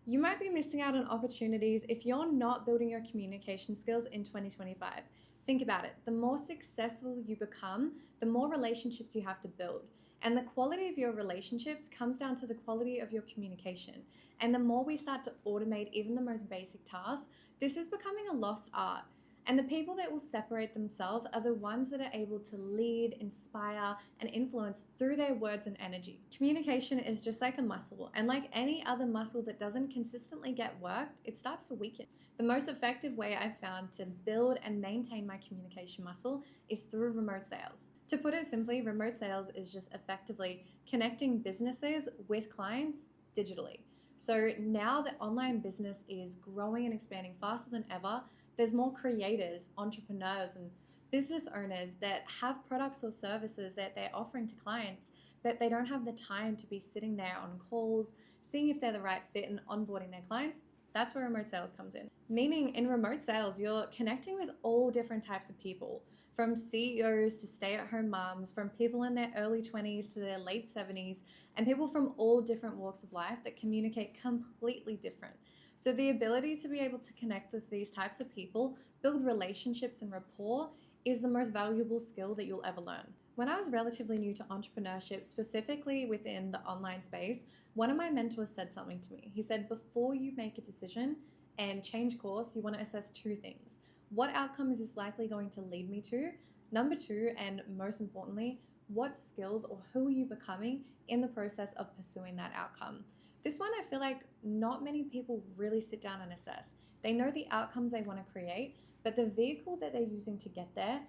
You might be missing out on opportunities if you're not building your communication skills in 2025. Think about it. The more successful you become, the more relationships you have to build. And the quality of your relationships comes down to the quality of your communication. And the more we start to automate even the most basic tasks, this is becoming a lost art. And the people that will separate themselves are the ones that are able to lead, inspire, and influence through their words and energy. Communication is just like a muscle, and like any other muscle that doesn't consistently get worked, it starts to weaken. The most effective way I've found to build and maintain my communication muscle is through remote sales. To put it simply, remote sales is just effectively connecting businesses with clients digitally. So now that online business is growing and expanding faster than ever, there's more creators, entrepreneurs, and business owners that have products or services that they're offering to clients, but they don't have the time to be sitting there on calls, seeing if they're the right fit and onboarding their clients. That's where remote sales comes in. Meaning in remote sales, you're connecting with all different types of people, from CEOs to stay-at-home moms, from people in their early 20s to their late 70s, and people from all different walks of life that communicate completely different. So the ability to be able to connect with these types of people, build relationships and rapport, is the most valuable skill that you'll ever learn. When I was relatively new to entrepreneurship, specifically within the online space, one of my mentors said something to me. He said, before you make a decision and change course, you want to assess two things. What outcome is this likely going to lead me to? Number two, and most importantly, what skills or who are you becoming in the process of pursuing that outcome? This one, I feel like not many people really sit down and assess. They know the outcomes they want to create, but the vehicle that they're using to get there,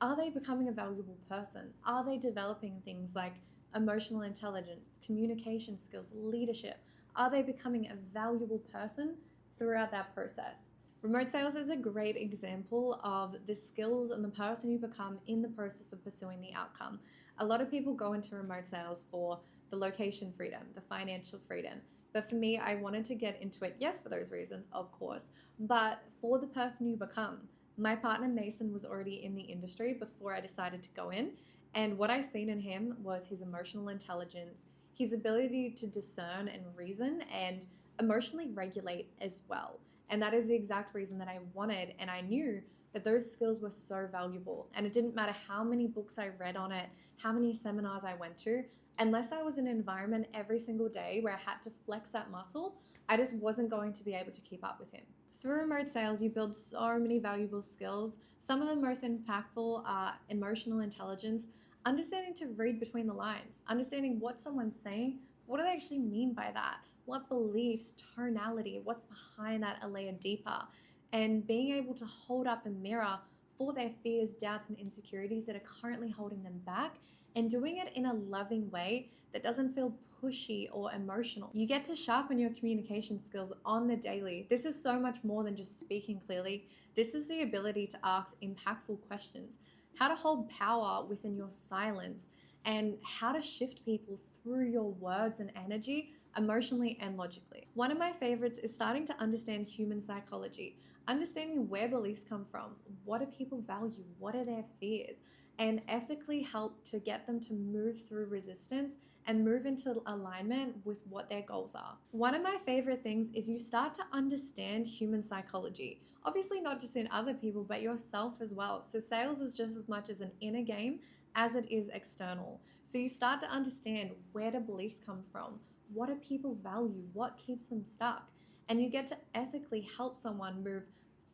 are they becoming a valuable person? Are they developing things like emotional intelligence, communication skills, leadership? Are they becoming a valuable person throughout that process? Remote sales is a great example of the skills and the person you become in the process of pursuing the outcome. A lot of people go into remote sales for the location freedom, the financial freedom. But for me, I wanted to get into it, yes, for those reasons, of course, but for the person you become. My partner Mason was already in the industry before I decided to go in. And what I seen in him was his emotional intelligence, his ability to discern and reason and emotionally regulate as well. And that is the exact reason that I wanted, and I knew that those skills were so valuable. And it didn't matter how many books I read on it, how many seminars I went to, unless I was in an environment every single day where I had to flex that muscle, I just wasn't going to be able to keep up with him. Through remote sales, you build so many valuable skills. Some of the most impactful are emotional intelligence, understanding to read between the lines, understanding what someone's saying, what do they actually mean by that? What beliefs, tonality, what's behind that a layer deeper? And being able to hold up a mirror for their fears, doubts, and insecurities that are currently holding them back, and doing it in a loving way that doesn't feel pushy or emotional. You get to sharpen your communication skills on the daily. This is so much more than just speaking clearly. This is the ability to ask impactful questions, how to hold power within your silence, and how to shift people through your words and energy emotionally and logically. One of my favorites is starting to understand human psychology, understanding where beliefs come from, what do people value, what are their fears, and ethically help to get them to move through resistance and move into alignment with what their goals are. One of my favorite things is you start to understand human psychology. Obviously not just in other people, but yourself as well. So sales is just as much as an inner game as it is external. So you start to understand, where do beliefs come from? What do people value? What keeps them stuck? And you get to ethically help someone move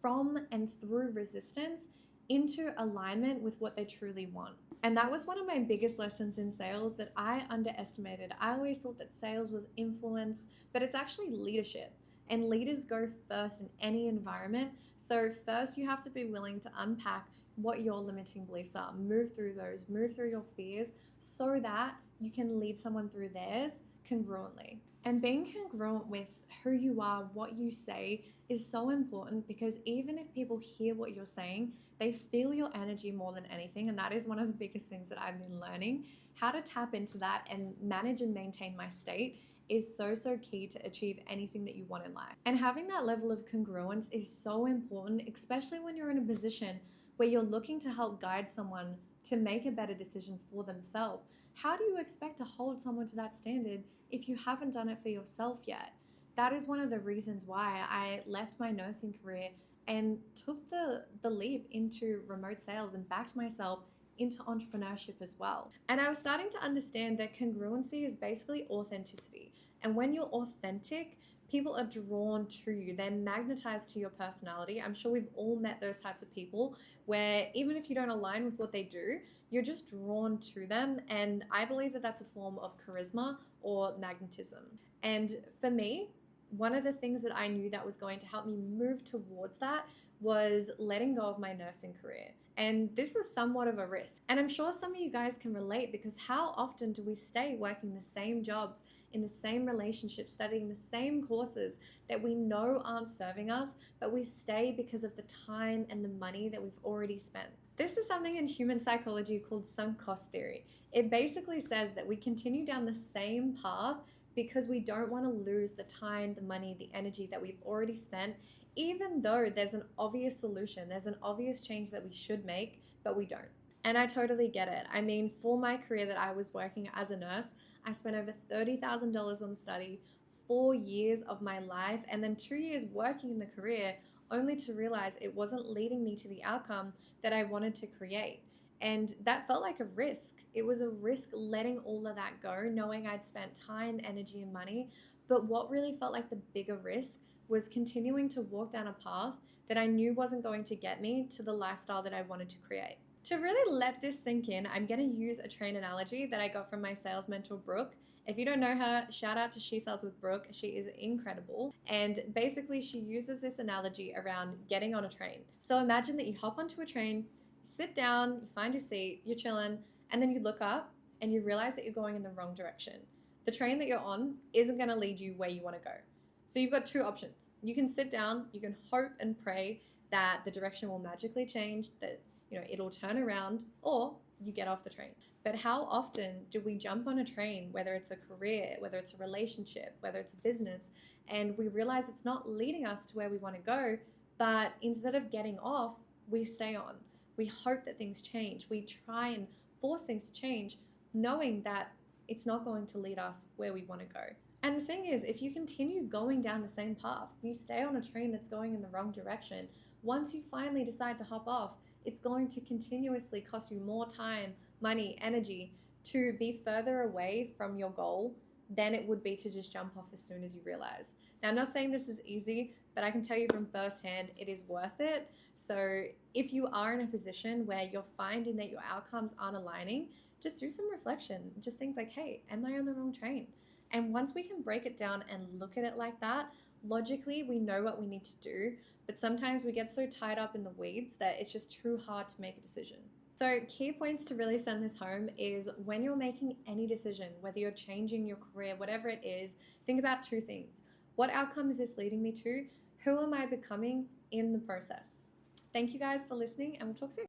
from and through resistance into alignment with what they truly want. And that was one of my biggest lessons in sales that I underestimated. I always thought that sales was influence, but it's actually leadership. And leaders go first in any environment. So first you have to be willing to unpack what your limiting beliefs are, move through those, move through your fears so that you can lead someone through theirs congruently. And being congruent with who you are, what you say is so important, because even if people hear what you're saying, they feel your energy more than anything. And that is one of the biggest things that I've been learning. How to tap into that and manage and maintain my state is so key to achieve anything that you want in life. And having that level of congruence is so important, especially when you're in a position where you're looking to help guide someone to make a better decision for themselves. How do you expect to hold someone to that standard if you haven't done it for yourself yet? that is one of the reasons why I left my nursing career and took the leap into remote sales and backed myself into entrepreneurship as well. And I was starting to understand that congruency is basically authenticity. And when you're authentic, people are drawn to you. They're magnetized to your personality. I'm sure we've all met those types of people where even if you don't align with what they do, you're just drawn to them. And I believe that that's a form of charisma or magnetism. And for me, one of the things that I knew that was going to help me move towards that was letting go of my nursing career. And this was somewhat of a risk. And I'm sure some of you guys can relate, because how often do we stay working the same jobs, in the same relationships, studying the same courses that we know aren't serving us, but we stay because of the time and the money that we've already spent? This is something in human psychology called sunk cost theory. It basically says that we continue down the same path because we don't want to lose the time, the money, the energy that we've already spent, even though there's an obvious solution, there's an obvious change that we should make, but we don't. And I totally get it. I mean, for my career that I was working as a nurse, I spent over $30,000 on study, 4 years of my life, and then 2 years working in the career, only to realize it wasn't leading me to the outcome that I wanted to create. And that felt like a risk. It was a risk letting all of that go, knowing I'd spent time, energy, and money. But what really felt like the bigger risk was continuing to walk down a path that I knew wasn't going to get me to the lifestyle that I wanted to create. To really let this sink in, I'm going to use a train analogy that I got from my sales mentor, Brooke. If you don't know her, shout out to She Sells with Brooke. She is incredible. And basically, she uses this analogy around getting on a train. So imagine that you hop onto a train, you sit down, you find your seat, you're chilling, and then you look up and you realize that you're going in the wrong direction. The train that you're on isn't going to lead you where you want to go. So you've got two options. You can sit down, you can hope and pray that the direction will magically change, that it'll turn around, or you get off the train. But how often do we jump on a train, whether it's a career, whether it's a relationship, whether it's a business, and we realize it's not leading us to where we want to go, but instead of getting off, we stay on. We hope that things change. We try and force things to change, knowing that it's not going to lead us where we want to go. And the thing is, if you continue going down the same path, if you stay on a train that's going in the wrong direction, once you finally decide to hop off, it's going to continuously cost you more time, money, energy to be further away from your goal than it would be to just jump off as soon as you realize. Now, I'm not saying this is easy, but I can tell you from firsthand, it is worth it. So if you are in a position where you're finding that your outcomes aren't aligning, just do some reflection. Just think like, hey, am I on the wrong train? And once we can break it down and look at it like that, logically, we know what we need to do, but sometimes we get so tied up in the weeds that it's just too hard to make a decision. So key points to really send this home is when you're making any decision, whether you're changing your career, whatever it is, think about two things. What outcome is this leading me to? Who am I becoming in the process? Thank you guys for listening, and we'll talk soon.